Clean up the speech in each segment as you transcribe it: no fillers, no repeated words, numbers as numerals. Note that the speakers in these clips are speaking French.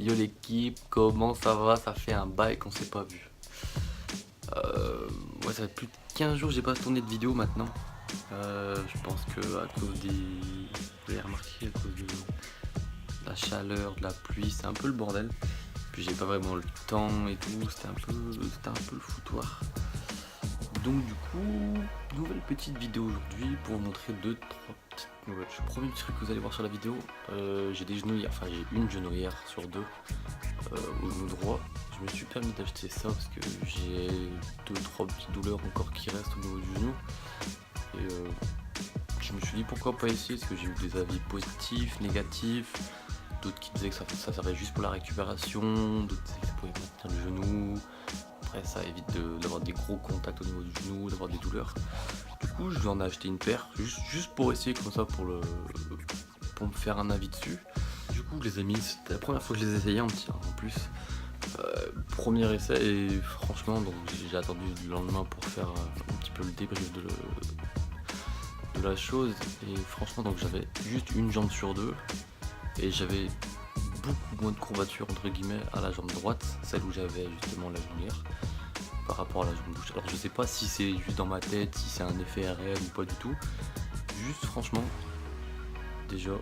Yo l'équipe, comment ça va? Ça fait un bail qu'on s'est pas vu. Ouais, ça fait plus de 15 jours que j'ai pas tourné de vidéo maintenant. Je pense que à cause des... Vous l'avez remarqué, à cause de la chaleur, de la pluie, c'est un peu le bordel. Puis j'ai pas vraiment le temps et tout, c'était un peu le foutoir. Donc du coup, nouvelle petite vidéo aujourd'hui pour vous montrer 2-3 petites nouvelles. Le premier petit truc que vous allez voir sur la vidéo, j'ai des genouillères, enfin j'ai une genouillère sur deux au genou droit. Je me suis permis d'acheter ça parce que j'ai 2-3 petites douleurs encore qui restent au niveau du genou. Et je me suis dit pourquoi pas essayer, parce que j'ai eu des avis positifs, négatifs, d'autres qui disaient que ça servait juste pour la récupération, d'autres disaient que ça pouvait maintenir le genou. Après ça évite d'avoir des gros contacts au niveau du genou, d'avoir des douleurs. Du coup je vais en acheter une paire, juste pour essayer comme ça, pour me faire un avis dessus. Du coup je les ai mis, c'était la première fois que je les essayais en plus. Premier essai et franchement donc j'ai attendu le lendemain pour faire un petit peu le débrief de la chose. Et franchement donc j'avais juste une jambe sur deux et j'avais beaucoup moins de courbature entre guillemets à la jambe droite, celle où j'avais justement la genouillère, par rapport à la jambe gauche. Alors je sais pas si c'est juste dans ma tête, si c'est un effet réel ou pas du tout. Juste franchement, déjà,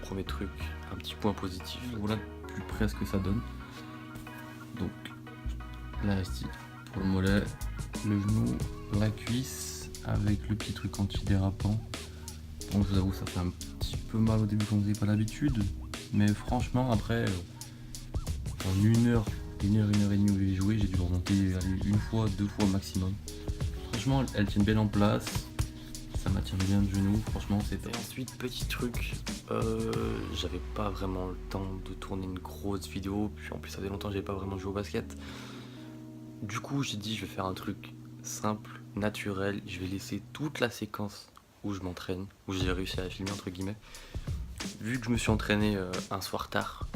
premier truc, un petit point positif. Voilà plus près ce que ça donne. Donc l'élastique pour le mollet, le genou, la cuisse avec le petit truc anti-dérapant. Bon, je vous avoue ça fait un petit peu mal au début quand vous n'avez pas l'habitude, mais franchement après en une heure et demie où j'ai joué, j'ai dû remonter une fois, 2 fois maximum. Franchement elles tiennent bien en place, ça maintient bien le genou, franchement c'est top. Et ensuite petit truc, j'avais pas vraiment le temps de tourner une grosse vidéo, puis en plus ça fait longtemps que j'avais pas vraiment joué au basket. Du coup j'ai dit je vais faire un truc simple, naturel, je vais laisser toute la séquence où je m'entraîne, où j'ai réussi à filmer entre guillemets. Vu que je me suis entraîné un soir tard,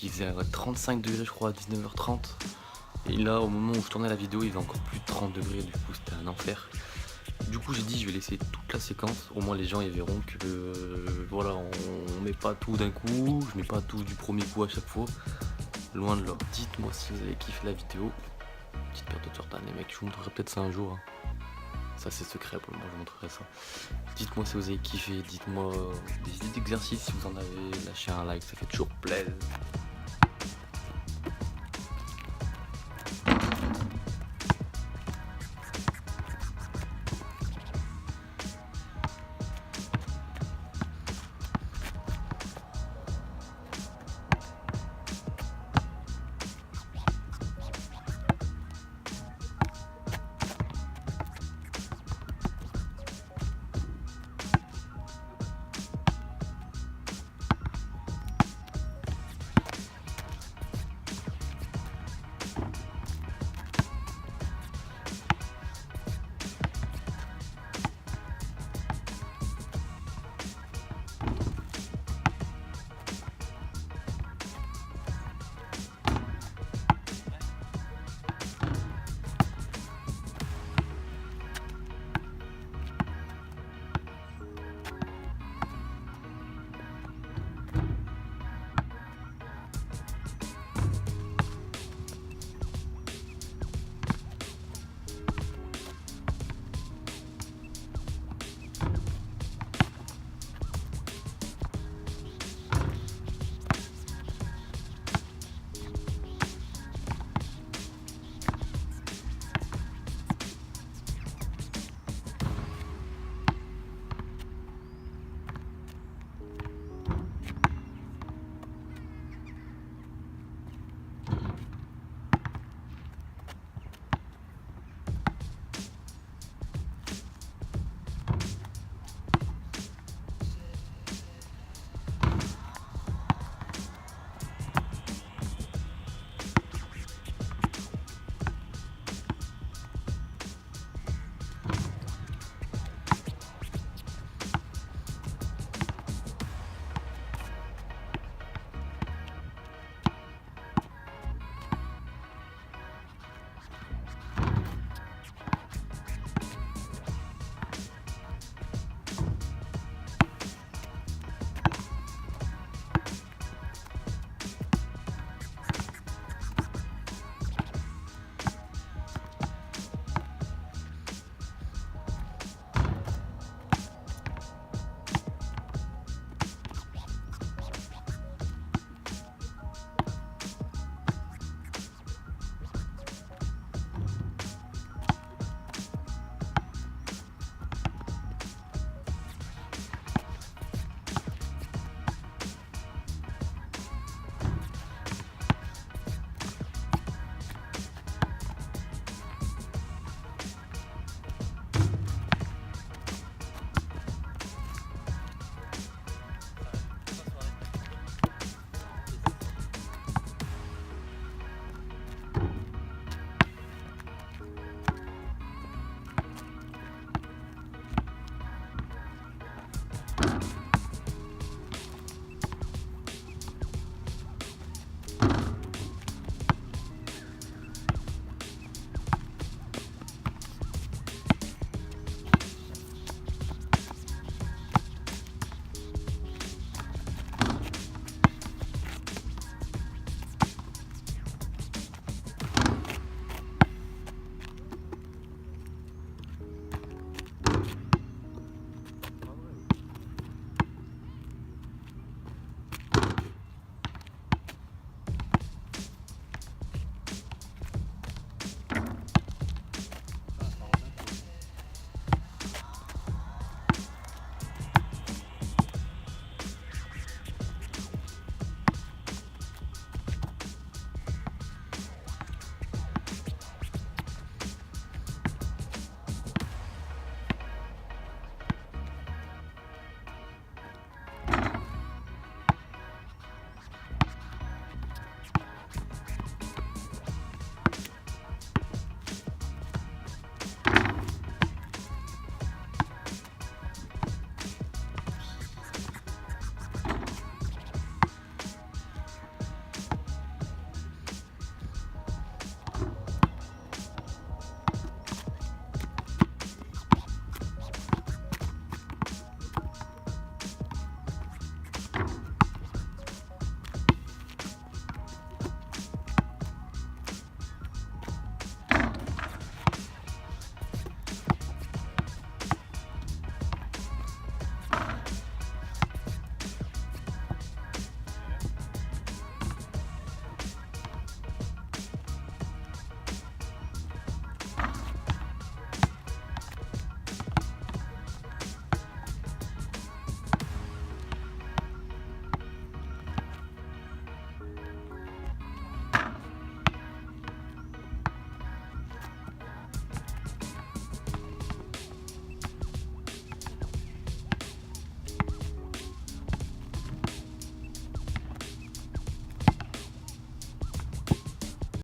il faisait 35 degrés je crois à 19h30, et là au moment où je tournais la vidéo il faisait encore plus de 30 degrés, du coup c'était un enfer. Du coup j'ai dit je vais laisser toute la séquence, au moins les gens ils verront que voilà, on met pas tout d'un coup, je mets pas tout du premier coup à chaque fois, loin de là. Dites-moi si vous avez kiffé la vidéo, petite paire de Jordan les mecs, je vous montrerai peut-être ça un jour hein. Ça c'est secret pour moi, je vous montrerai ça. Dites-moi si vous avez kiffé, dites-moi des idées d'exercice si vous en avez, lâchez un like, ça fait toujours plaisir.